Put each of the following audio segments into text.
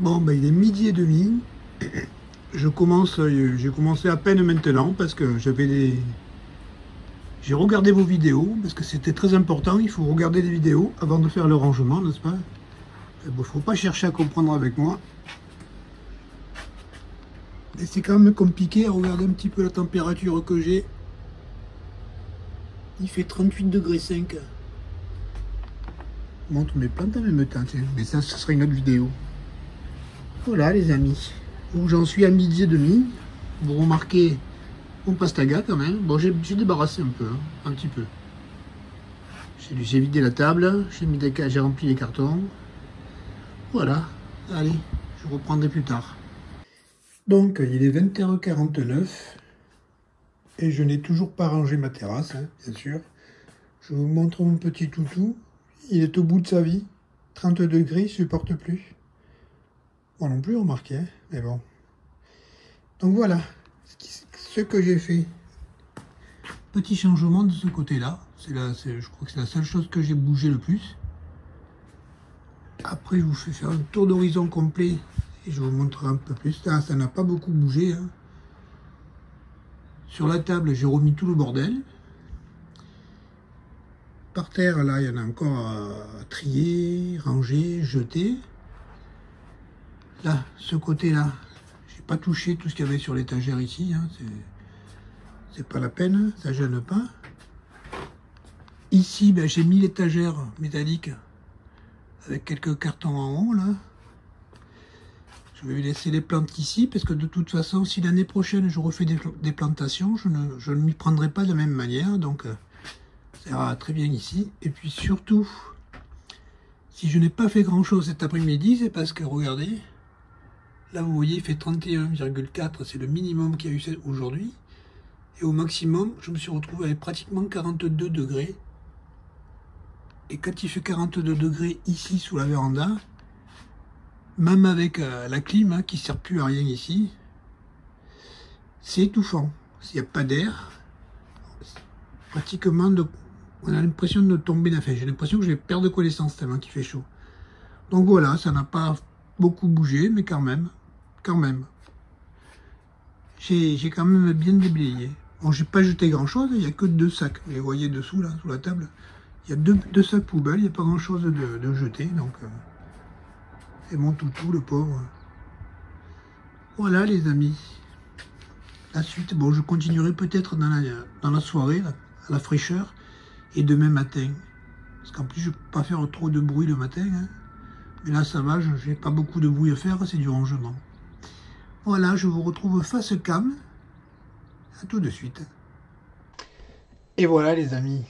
Bon, ben, il est midi et demi. J'ai commencé à peine maintenant parce que j'ai regardé vos vidéos parce que c'était très important. Il faut regarder les vidéos avant de faire le rangement, n'est-ce pas? Il ne faut pas chercher à comprendre avec moi. Et c'est quand même compliqué à regarder un petit peu la température que j'ai. Il fait 38 degrés 5. Je montre mes plantes en même temps, tiens. Mais ça, ce sera une autre vidéo. Voilà les amis. Où j'en suis à midi et demi. Vous remarquez mon pastaga quand même. Bon, j'ai débarrassé un peu, hein, un petit peu. J'ai vidé la table, j'ai rempli les cartons. Voilà, allez, je reprendrai plus tard. Donc, il est 20h49 et je n'ai toujours pas rangé ma terrasse, hein, bien sûr. Je vous montre mon petit toutou. Il est au bout de sa vie. 30 degrés, il ne supporte plus. Moi non plus, remarquez, hein, mais bon. Donc voilà, ce que j'ai fait. Petit changement de ce côté-là. Je crois que c'est la seule chose que j'ai bougé le plus. Après, je vous fais faire un tour d'horizon complet et je vous montrerai un peu plus. Ça n'a pas beaucoup bougé, hein. Sur la table, j'ai remis tout le bordel. Par terre, là, il y en a encore à trier, ranger, jeter. Là, ce côté-là, j'ai pas touché tout ce qu'il y avait sur l'étagère ici, hein. C'est pas la peine, ça gêne pas. Ici, ben, j'ai mis l'étagère métallique avec quelques cartons en haut, là. Je vais laisser les plantes ici, parce que de toute façon, si l'année prochaine je refais des plantations, je ne m'y prendrai pas de la même manière, donc ça ira très bien ici. Et puis surtout, si je n'ai pas fait grand chose cet après-midi, c'est parce que, regardez, là vous voyez, il fait 31,4, c'est le minimum qu'il y a eu aujourd'hui. Et au maximum, je me suis retrouvé avec pratiquement 42 degrés. Et quand il fait 42 degrés ici, sous la véranda, même avec la clim, hein, qui ne sert plus à rien ici, c'est étouffant. S'il n'y a pas d'air, pratiquement, on a l'impression de tomber d'un fait. J'ai l'impression que je vais perdre connaissance tellement qu'il fait chaud. Donc voilà, ça n'a pas beaucoup bougé, mais quand même. J'ai quand même bien déblayé. Bon, j'ai pas jeté grand chose, il n'y a que 2 sacs. Vous les voyez dessous, là, sous la table. Il y a deux sacs poubelles, il n'y a pas grand chose de jeter. Donc, c'est mon toutou, le pauvre. Voilà, les amis. La suite, bon, je continuerai peut-être dans la soirée, là, à la fraîcheur, et demain matin. Parce qu'en plus, je ne peux pas faire trop de bruit le matin, hein. Mais là, ça va, je n'ai pas beaucoup de bruit à faire, c'est du rangement. Voilà, je vous retrouve face cam. À tout de suite. Et voilà, les amis.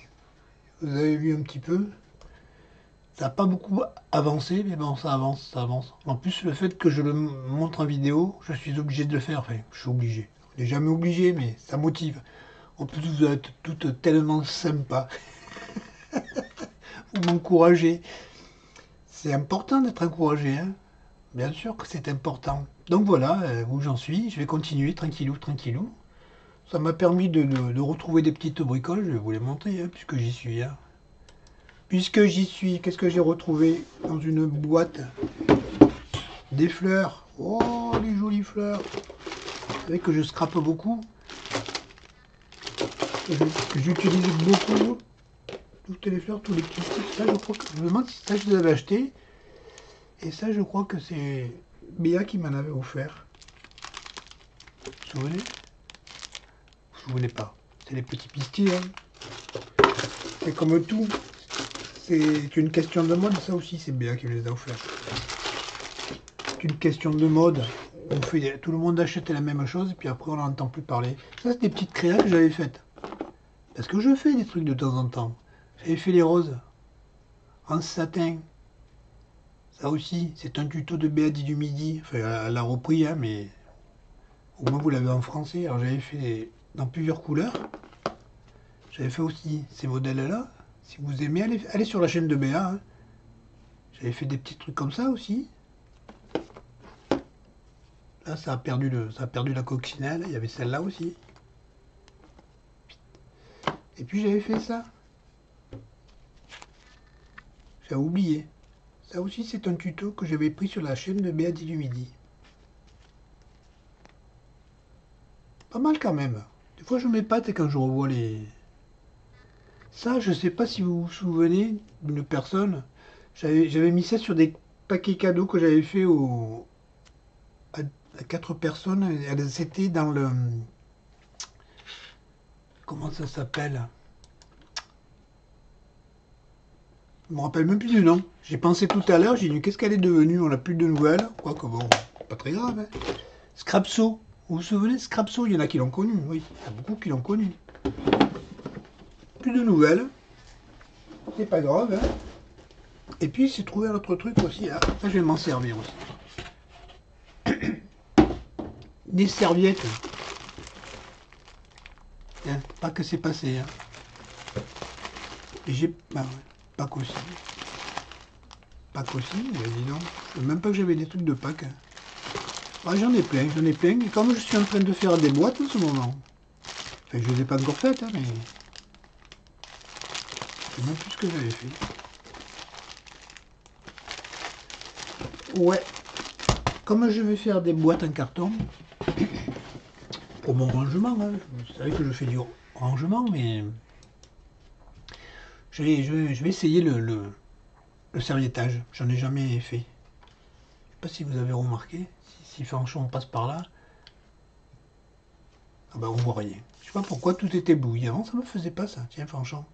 Vous avez vu un petit peu. Ça n'a pas beaucoup avancé, mais bon, ça avance, ça avance. En plus, le fait que je le montre en vidéo, je suis obligé de le faire. Enfin, je suis obligé. On n'est jamais obligé, mais ça motive. En plus, vous êtes toutes tellement sympas. Vous m'encouragez. C'est important d'être encouragé, hein. Bien sûr que c'est important. Donc voilà, où j'en suis. Je vais continuer tranquillou, tranquillou. Ça m'a permis de retrouver des petites bricoles. Je vais vous les montrer, hein, puisque j'y suis, hein. Puisque j'y suis, qu'est-ce que j'ai retrouvé dans une boîte? Des fleurs. Oh, les jolies fleurs. Vous savez que je scrape beaucoup. Que j'utilise beaucoup. Toutes les fleurs, tous les petits sticks. Ça, je crois que je me demande si ça, je les avais achetés. Et ça, je crois que c'est Béa qui m'en avait offert. Vous vous souvenez? Vous vous souvenez pas? C'est les petits pistilles, hein. C'est comme tout. C'est une question de mode, ça aussi, c'est Béa qui me les a offerts. C'est une question de mode. Tout le monde achète la même chose, et puis après, on n'en entend plus parler. Ça, c'est des petites créas que j'avais faites. Parce que je fais des trucs de temps en temps. J'avais fait les roses en satin. Ça aussi, c'est un tuto de Béa du midi. Enfin, elle l'a repris, hein, mais au moins vous l'avez en français. Alors j'avais fait dans plusieurs couleurs. J'avais fait aussi ces modèles-là. Si vous aimez, allez sur la chaîne de Béa, hein. J'avais fait des petits trucs comme ça aussi. Là, ça a perdu la coccinelle. Il y avait celle-là aussi. Et puis j'avais fait ça. J'ai oublié. Ça aussi, c'est un tuto que j'avais pris sur la chaîne de Béati du Midi. Pas mal quand même. Des fois, je m'épate quand je revois les... Ça, je sais pas si vous vous souvenez d'une personne. J'avais mis ça sur des paquets cadeaux que j'avais fait à 4 personnes. Elles étaient dans le... Comment ça s'appelle? Je me rappelle même plus du nom. J'ai pensé tout à l'heure, j'ai dit qu'est-ce qu'elle est devenue? On n'a plus de nouvelles. Quoique bon, pas très grave. Hein. Scrapso. Vous vous souvenez de Scrapso? Il y en a qui l'ont connu, oui. Il y en a beaucoup qui l'ont connu. Plus de nouvelles. C'est pas grave. Hein. Et puis j'ai trouvé un autre truc aussi. Ah, ça je vais m'en servir aussi. Des serviettes. Hein, pas que c'est passé. Hein. Et j'ai... Bah, ouais, pas qu'aussi. Pas qu'aussi, dis donc. Je sais même pas que j'avais des trucs de Pâques. Hein. Ah, j'en ai plein, j'en ai plein. Et comme je suis en train de faire des boîtes en ce moment. Enfin, je les ai pas encore faites, hein, mais... Je sais même plus ce que j'avais fait. Ouais. Comme je vais faire des boîtes en carton, pour mon rangement, hein. Vous savez que je fais du rangement, mais... Je vais essayer le serviettage. J'en ai jamais fait. Je sais pas si vous avez remarqué. Si franchement on passe par là, ah ben on voit rien. Je sais pas pourquoi tout était bouilli. Avant ça me faisait pas ça. Tiens franchement.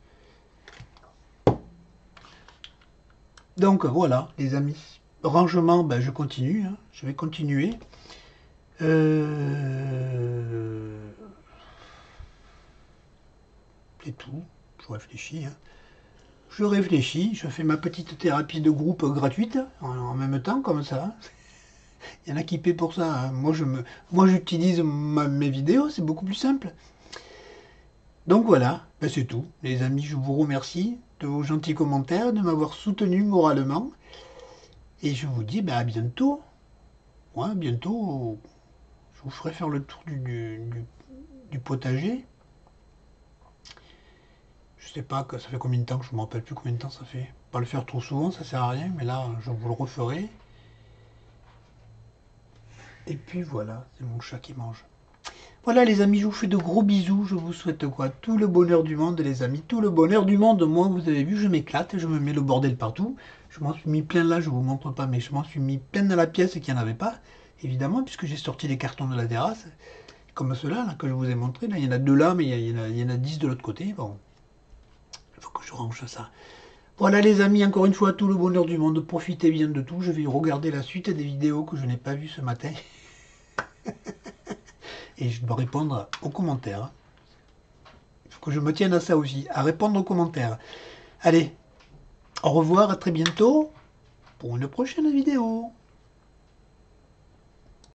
Donc voilà les amis. Rangement, ben, je continue. Hein. Je vais continuer. C'est tout. Je réfléchis. Hein. Je réfléchis. Je fais ma petite thérapie de groupe gratuite en même temps comme ça. Il y en a qui paient pour ça. Hein. Moi, j'utilise mes vidéos, c'est beaucoup plus simple. Donc voilà, ben c'est tout. Les amis, je vous remercie de vos gentils commentaires, de m'avoir soutenu moralement. Et je vous dis ben, à bientôt. Ouais, bientôt, je vous ferai faire le tour du potager. Je sais pas, ça fait combien de temps que je ne me rappelle plus combien de temps ça fait. Pas le faire trop souvent, ça sert à rien, mais là, je vous le referai. Et puis voilà, c'est mon chat qui mange. Voilà les amis, je vous fais de gros bisous, je vous souhaite quoi? Tout le bonheur du monde les amis, tout le bonheur du monde. Moi vous avez vu, je m'éclate, je me mets le bordel partout. Je m'en suis mis plein là, je vous montre pas, mais je m'en suis mis plein dans la pièce et qu'il n'y en avait pas, évidemment, puisque j'ai sorti les cartons de la terrasse, comme ceux-là là, que je vous ai montré. Là, il y en a deux là, mais il y en a 10 de l'autre côté. Bon, il faut que je range ça. Voilà les amis, encore une fois, tout le bonheur du monde, profitez bien de tout. Je vais regarder la suite des vidéos que je n'ai pas vues ce matin. Et je dois répondre aux commentaires. Il faut que je me tienne à ça aussi, à répondre aux commentaires. Allez, au revoir, à très bientôt pour une prochaine vidéo.